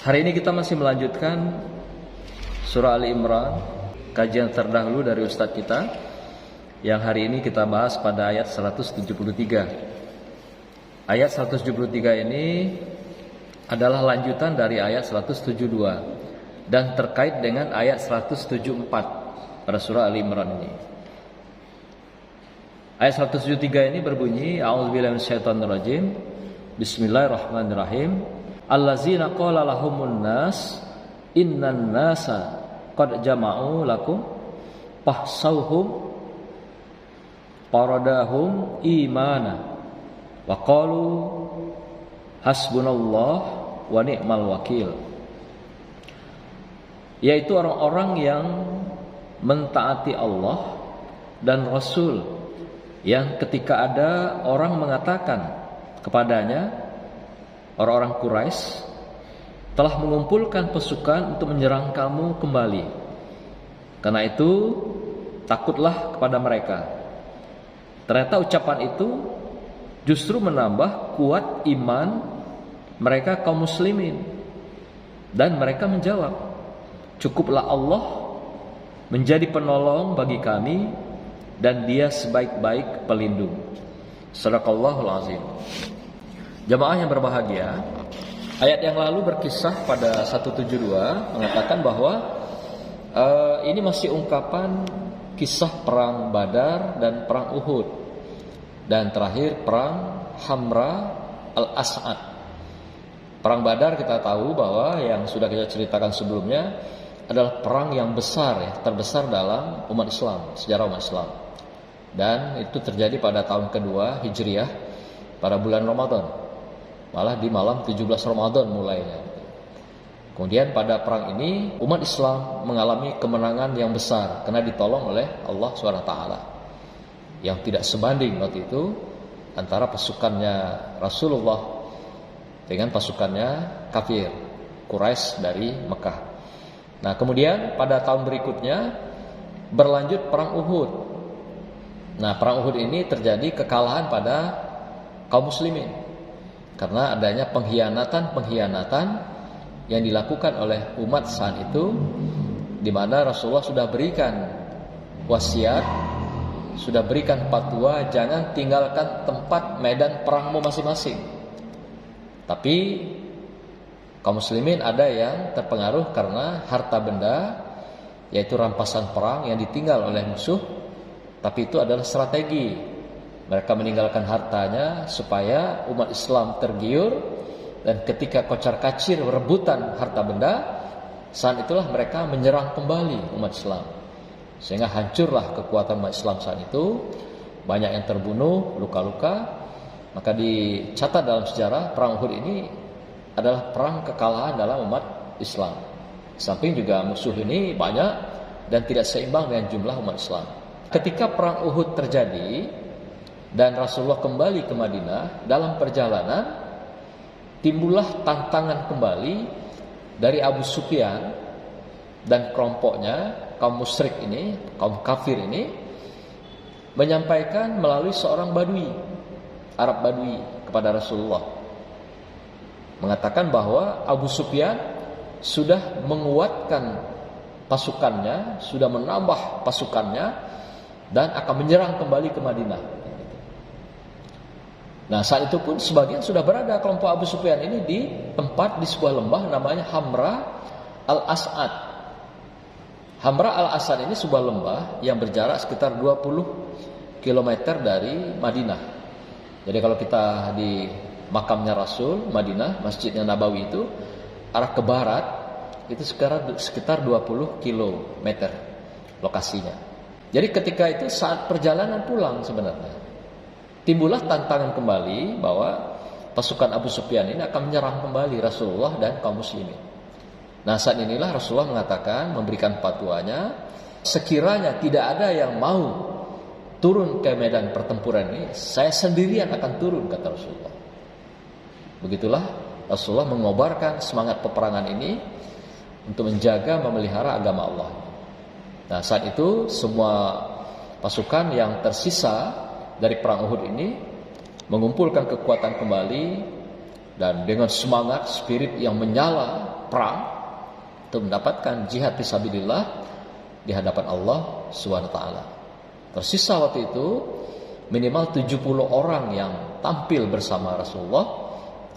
Hari ini kita masih melanjutkan surah Ali Imran, kajian terdahulu dari Ustadz kita, yang hari ini kita bahas pada ayat 173. Ayat 173 ini adalah lanjutan dari ayat 172 dan terkait dengan ayat 174 pada surah Ali Imran ini. Ayat 173 ini berbunyi, A'udzubillahi minasyaitonirrajim, Bismillahirrahmanirrahim. Allazina qala lahumun nas innan nasa qad jama'u lakum fahsauhum paradahum imana wa qalu hasbunallah wa ni'mal wakil. Yaitu orang-orang yang mentaati Allah dan Rasul, yang ketika ada orang mengatakan kepadanya, orang-orang Quraisy telah mengumpulkan pasukan untuk menyerang kamu kembali. Karena itu takutlah kepada mereka. Ternyata ucapan itu justru menambah kuat iman mereka kaum muslimin. Dan mereka menjawab, cukuplah Allah menjadi penolong bagi kami dan Dia sebaik-baik pelindung. Shadaqallahul azim. Jamaah yang berbahagia, ayat yang lalu berkisah pada 172 mengatakan bahwa ini masih ungkapan kisah perang Badar dan perang Uhud, dan terakhir perang Hamra al-As'ad. Perang Badar kita tahu bahwa yang sudah kita ceritakan sebelumnya adalah perang yang besar, terbesar dalam umat Islam, sejarah umat Islam, dan itu terjadi pada tahun kedua Hijriah pada bulan Ramadan. Malah di malam 17 Ramadan mulainya. Kemudian pada perang ini umat Islam mengalami kemenangan yang besar karena ditolong oleh Allah SWT, yang tidak sebanding waktu itu antara pasukannya Rasulullah dengan pasukannya kafir Quraisy dari Mekah. Nah, kemudian pada tahun berikutnya berlanjut perang Uhud. Nah, perang Uhud ini terjadi kekalahan pada kaum muslimin karena adanya pengkhianatan yang dilakukan oleh umat saat itu, di mana Rasulullah sudah berikan wasiat, sudah berikan fatwa, jangan tinggalkan tempat medan perangmu masing-masing. Tapi kaum muslimin ada yang terpengaruh karena harta benda, yaitu rampasan perang yang ditinggal oleh musuh. Tapi itu adalah strategi. Mereka meninggalkan hartanya supaya umat Islam tergiur, dan ketika kocar-kacir rebutan harta benda, saat itulah mereka menyerang kembali umat Islam, sehingga hancurlah kekuatan umat Islam saat itu. Banyak yang terbunuh, luka-luka. Maka dicatat dalam sejarah perang Uhud ini adalah perang kekalahan dalam umat Islam. Samping juga musuh ini banyak dan tidak seimbang dengan jumlah umat Islam. Ketika perang Uhud terjadi dan Rasulullah kembali ke Madinah, dalam perjalanan timbullah tantangan kembali dari Abu Sufyan dan kelompoknya, kaum musyrik ini, kaum kafir ini, menyampaikan melalui seorang Badui, Arab Badui, kepada Rasulullah, mengatakan bahwa Abu Sufyan sudah menguatkan pasukannya, sudah menambah pasukannya, dan akan menyerang kembali ke Madinah. Nah, saat itu pun sebagian sudah berada kelompok Abu Sufyan ini di tempat, di sebuah lembah namanya Hamra al-As'ad. Hamra al-As'ad ini sebuah lembah yang berjarak sekitar 20 km dari Madinah. Jadi kalau kita di makamnya Rasul, Madinah, Masjidnya Nabawi itu, arah ke barat itu sekitar 20 km lokasinya. Jadi ketika itu saat perjalanan pulang sebenarnya, timbullah tantangan kembali bahwa pasukan Abu Sufyan ini akan menyerang kembali Rasulullah dan kaum muslimin. Nah, saat inilah Rasulullah mengatakan, memberikan fatwanya, sekiranya tidak ada yang mau turun ke medan pertempuran ini, saya sendirian akan turun, kata Rasulullah. Begitulah Rasulullah mengobarkan semangat peperangan ini untuk menjaga, memelihara agama Allah. Nah, saat itu semua pasukan yang tersisa dari perang Uhud ini mengumpulkan kekuatan kembali, dan dengan semangat, spirit yang menyala berperang untuk mendapatkan jihad fisabilillah di hadapan Allah Subhanahu wa taala. Tersisa waktu itu minimal 70 orang yang tampil bersama Rasulullah.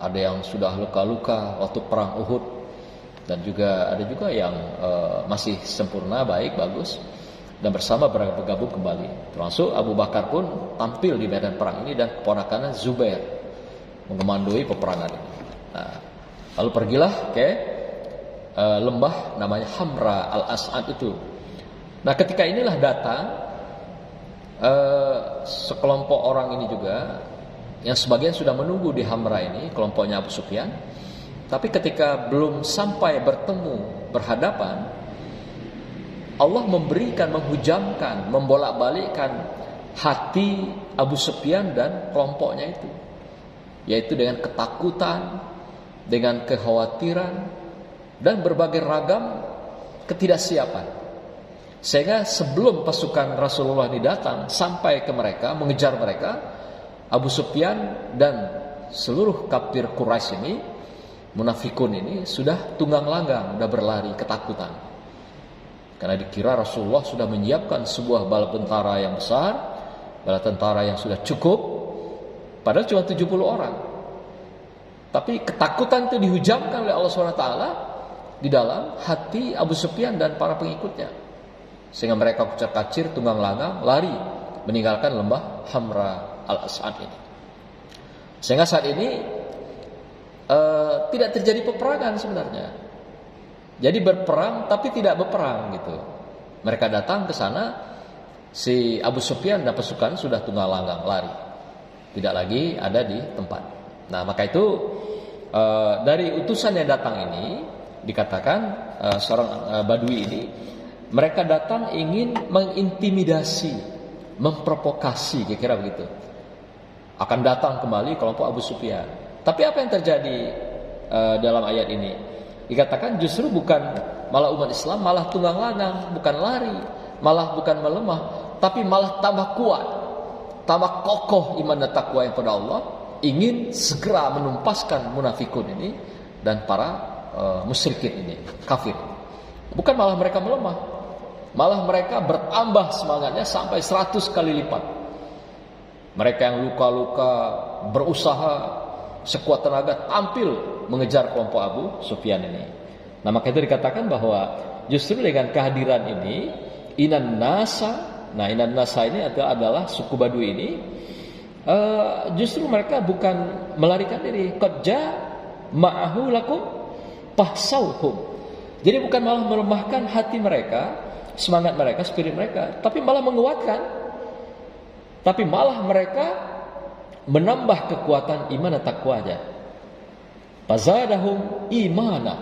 Ada yang sudah luka-luka waktu perang Uhud, dan ada juga yang masih sempurna, baik, bagus, dan bersama bergabung kembali. Termasuk Abu Bakar pun tampil di medan perang ini, dan keponakannya Zubair mengemandoi peperangan ini. Nah, lalu pergilah ke lembah namanya Hamra al-As'ad itu. Nah, ketika inilah datang sekelompok orang ini juga, yang sebagian sudah menunggu di Hamra ini, kelompoknya Abu Sufyan. Tapi ketika belum sampai bertemu, berhadapan, Allah memberikan, menghujamkan, membolak-balikkan hati Abu Sufyan dan kelompoknya itu, yaitu dengan ketakutan, dengan kekhawatiran, dan berbagai ragam ketidaksiapan. Sehingga sebelum pasukan Rasulullah ini datang sampai ke mereka, mengejar mereka, Abu Sufyan dan seluruh kafir Quraisy ini, munafikun ini, sudah tunggang langgang, sudah berlari ketakutan. Karena dikira Rasulullah sudah menyiapkan sebuah bala tentara yang besar, bala tentara yang sudah cukup, padahal cuma 70 orang. Tapi ketakutan itu dihujamkan oleh Allah SWT di dalam hati Abu Sufyan dan para pengikutnya, sehingga mereka kucar-kacir, tunggang langgang, lari meninggalkan lembah Hamra al-As'ad ini. Sehingga saat ini tidak terjadi peperangan sebenarnya. Jadi berperang tapi tidak berperang gitu. Mereka datang ke sana, si Abu Sufyan dan pasukan sudah tunggang langgang lari, tidak lagi ada di tempat. Nah, maka itu dari utusan yang datang ini dikatakan seorang Badui ini, mereka datang ingin mengintimidasi, memprovokasi, kira-kira begitu. Akan datang kembali kelompok Abu Sufyan. Tapi apa yang terjadi dalam ayat ini? Dikatakan justru bukan malah umat Islam malah tunggang langgang, bukan lari, malah bukan melemah, tapi malah tambah kuat, tambah kokoh iman dan takwa yang pada Allah, ingin segera menumpaskan munafikun ini dan para musyrikin ini, kafir. Bukan malah mereka melemah, malah mereka bertambah semangatnya sampai 100 kali lipat. Mereka yang luka-luka berusaha sekuat tenaga tampil mengejar kelompok Abu Sufyan ini. Nah, maka itu dikatakan bahwa justru dengan kehadiran ini, inan nasa ini adalah suku Badui ini, justru mereka bukan melarikan diri, qad ja ma'ahu lakum fahsauhum. Jadi bukan malah melemahkan hati mereka, semangat mereka, spirit mereka, tapi malah menguatkan. Tapi malah mereka menambah kekuatan iman dan takwanya. Fazadahum imana.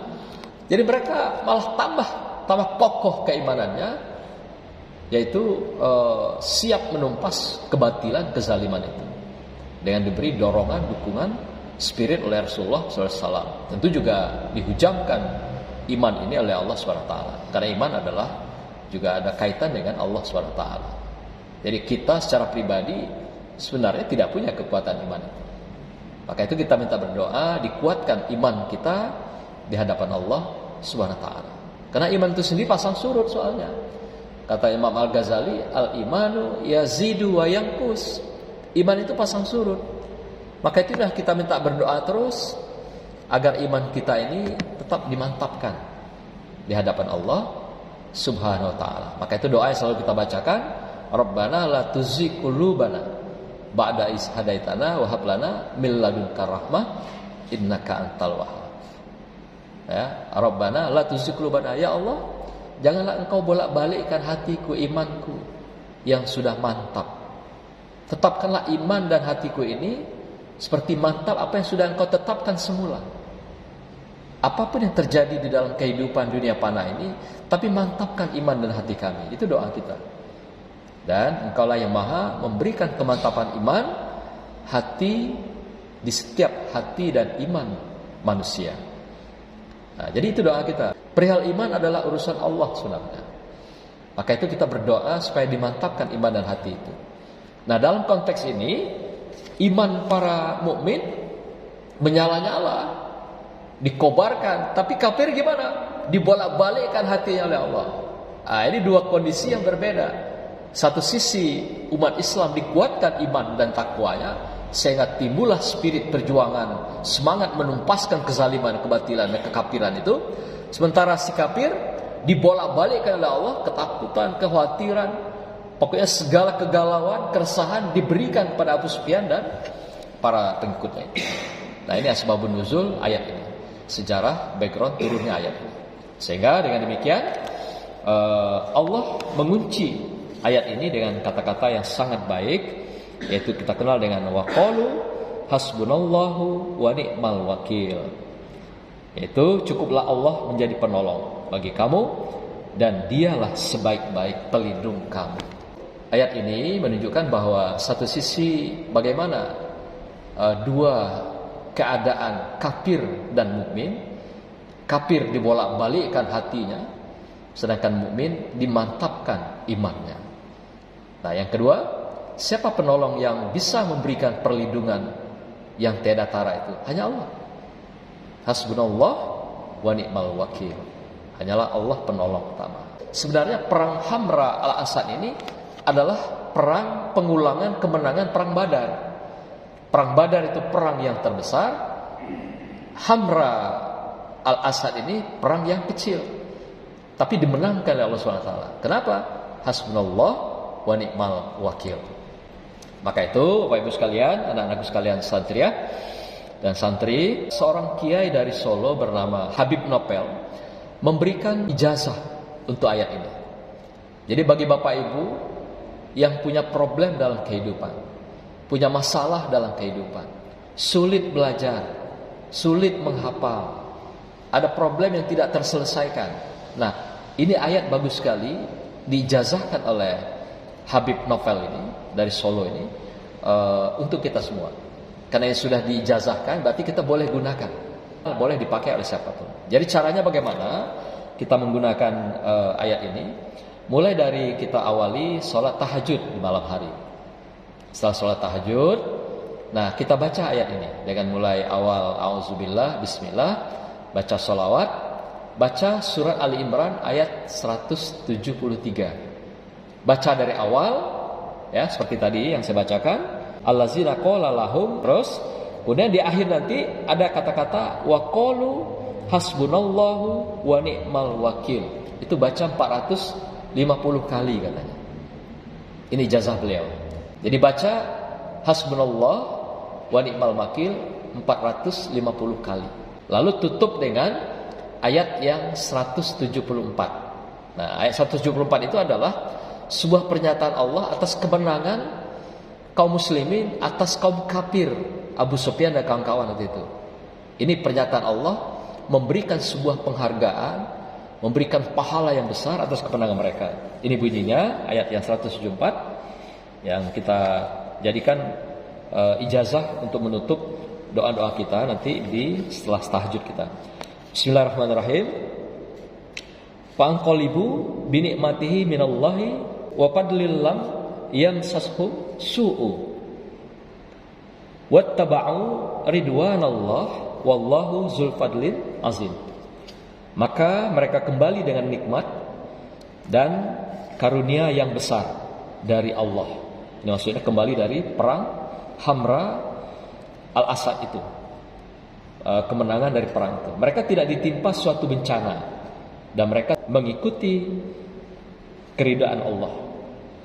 Jadi mereka malah tambah kokoh keimanannya, yaitu siap menumpas kebatilan, kezaliman itu, dengan diberi dorongan, dukungan, spirit oleh Rasulullah SAW. Tentu juga dihujamkan iman ini oleh Allah SWT, karena iman adalah juga ada kaitan dengan Allah SWT. Jadi kita secara pribadi sebenarnya tidak punya kekuatan iman itu. Maka itu kita minta berdoa dikuatkan iman kita di hadapan Allah SWT. Karena iman itu sendiri pasang surut soalnya. Kata Imam Al-Ghazali, al-imanu yazidu wa yanqus. Iman itu pasang surut. Maka itulah kita minta berdoa terus agar iman kita ini tetap dimantapkan di hadapan Allah Subhanahu wa taala. Maka itu doa yang selalu kita bacakan, Rabbana la tuzigh qulubana ba'da idh hadaitana wa hab lana min ladunka rahmah innaka antal wahhab. Ya, Rabbana la tuzigh qulubana, ya Allah, janganlah Engkau bolak-balikkan hatiku, imanku yang sudah mantap. Tetapkanlah iman dan hatiku ini seperti mantap apa yang sudah Engkau tetapkan semula. Apapun yang terjadi di dalam kehidupan dunia fana ini, tapi mantapkan iman dan hati kami. Itu doa kita. Dan Engkaulah yang maha memberikan kemantapan iman hati di setiap hati dan iman manusia. Nah, jadi itu doa kita. Perihal iman adalah urusan Allah sebenarnya. Maka itu kita berdoa supaya dimantapkan iman dan hati itu. Nah, dalam konteks ini, iman para mukmin menyala-nyala dikobarkan. Tapi kafir gimana? Dibolak-balikkan hatinya oleh Allah. Ini dua kondisi yang berbeda. Satu sisi umat Islam dikuatkan iman dan takwanya, sehingga timbullah spirit perjuangan, semangat menumpaskan kezaliman, kebatilan dan kekafiran itu. Sementara si kafir dibolak-balikkan oleh Allah, ketakutan, kekhawatiran, pokoknya segala kegalauan, keresahan diberikan kepada Abu Sufyan dan para pengikutnya. Nah, ini asbabun nuzul ayat ini, sejarah background turunnya ayat ini. Sehingga dengan demikian Allah mengunci ayat ini dengan kata-kata yang sangat baik, yaitu kita kenal dengan waqalu hasbunallahu wa ni'mal wakil. Yaitu cukuplah Allah menjadi penolong bagi kamu dan dialah sebaik-baik pelindung kamu. Ayat ini menunjukkan bahwa satu sisi bagaimana dua keadaan kafir dan mukmin. Kafir dibolak-balikkan hatinya, sedangkan mukmin dimantapkan imannya. Nah, yang kedua, siapa penolong yang bisa memberikan perlindungan yang tiada tara itu? Hanya Allah. Hasbunallah wa ni'mal wakil. Hanyalah Allah penolong utama. Sebenarnya perang Hamra al-Asad ini adalah perang pengulangan kemenangan perang Badar. Perang Badar itu perang yang terbesar. Hamra al-Asad ini perang yang kecil, tapi dimenangkan oleh Allah SWT. Kenapa? Hasbunallah wa ni'mal wakil. Maka itu Bapak Ibu sekalian, anak-anakku sekalian santriah dan santri, seorang kiai dari Solo bernama Habib Nopel memberikan ijazah untuk ayat ini. Jadi bagi Bapak Ibu yang punya problem dalam kehidupan, punya masalah dalam kehidupan, sulit belajar, sulit menghafal, ada problem yang tidak terselesaikan. Nah, ini ayat bagus sekali diijazahkan oleh Habib Nopel ini dari Solo ini untuk kita semua. Karena yang sudah diijazahkan berarti kita boleh gunakan, boleh dipakai oleh siapapun. Jadi caranya bagaimana kita menggunakan ayat ini? Mulai dari kita awali sholat tahajud di malam hari. Setelah sholat tahajud, nah kita baca ayat ini dengan mulai awal auzubillah, bismillah, baca sholawat, baca surat Ali Imran ayat 173. Baca dari awal, ya seperti tadi yang saya bacakan, allazina qala lahum, terus kemudian di akhir nanti ada kata-kata wa qalu hasbunallahu wa ni'mal wakil. Itu baca 450 kali katanya. Ini ijazah beliau. Jadi baca hasbunallah wa ni'mal wakil 450 kali. Lalu tutup dengan ayat yang 174. Nah, ayat 174 itu adalah sebuah pernyataan Allah atas kemenangan kaum muslimin atas kaum kafir Abu Sufyan dan kawan-kawan waktu itu. Ini pernyataan Allah memberikan sebuah penghargaan, memberikan pahala yang besar atas kemenangan mereka. Ini bunyinya ayat yang 174 yang kita jadikan ijazah untuk menutup doa-doa kita nanti di setelah tahajud kita. Bismillahirrahmanirrahim. Fa'anqalibu binikmatihi minallahi wa fadlil lam yamsashu su'u wattaba'u ridwanallah wallahu dzul fadlin azim. Maka mereka kembali dengan nikmat dan karunia yang besar dari Allah. Ini maksudnya kembali dari perang Hamra al-Asad itu, kemenangan dari perang itu. Mereka tidak ditimpa suatu bencana dan mereka mengikuti keridaan Allah.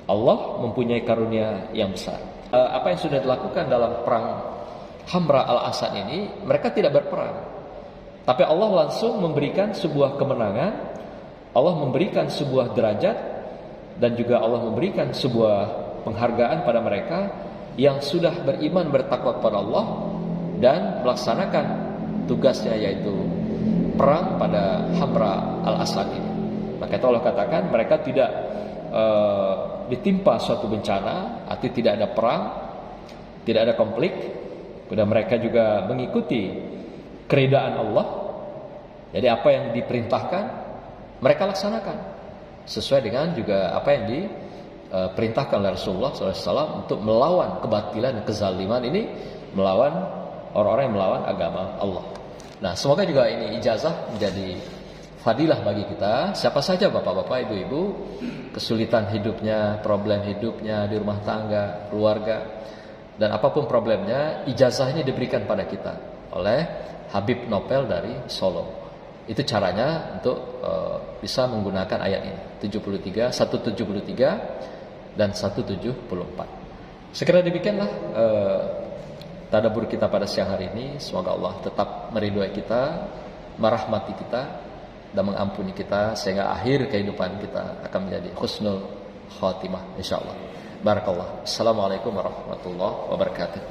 Allah mempunyai karunia yang besar. Apa yang sudah dilakukan dalam perang Hamra al-Asad ini, mereka tidak berperang, tapi Allah langsung memberikan sebuah kemenangan. Allah memberikan sebuah derajat dan juga Allah memberikan sebuah penghargaan pada mereka yang sudah beriman, bertakwa kepada Allah dan melaksanakan tugasnya, yaitu perang pada Hamra al-Asad ini. Maka itu Allah katakan mereka tidak ditimpa suatu bencana, arti tidak ada perang, tidak ada konflik, dan mereka juga mengikuti keridaan Allah. Jadi apa yang diperintahkan mereka laksanakan sesuai dengan juga apa yang diperintahkan oleh Rasulullah SAW untuk melawan kebatilan dan kezaliman ini, melawan orang-orang yang melawan agama Allah. Nah, semoga juga ini ijazah menjadi fadilah bagi kita. Siapa saja bapak-bapak, ibu-ibu, kesulitan hidupnya, problem hidupnya di rumah tangga, keluarga, dan apapun problemnya, ijazah ini diberikan pada kita oleh Habib Nopel dari Solo. Itu caranya untuk bisa menggunakan ayat ini 173 dan 174. Sekira demikianlah tadabbur kita pada siang hari ini. Semoga Allah tetap meridhoi kita, merahmati kita, dan mengampuni kita sehingga akhir kehidupan kita akan menjadi husnul khatimah insyaallah. Barakallah. Assalamualaikum warahmatullahi wabarakatuh.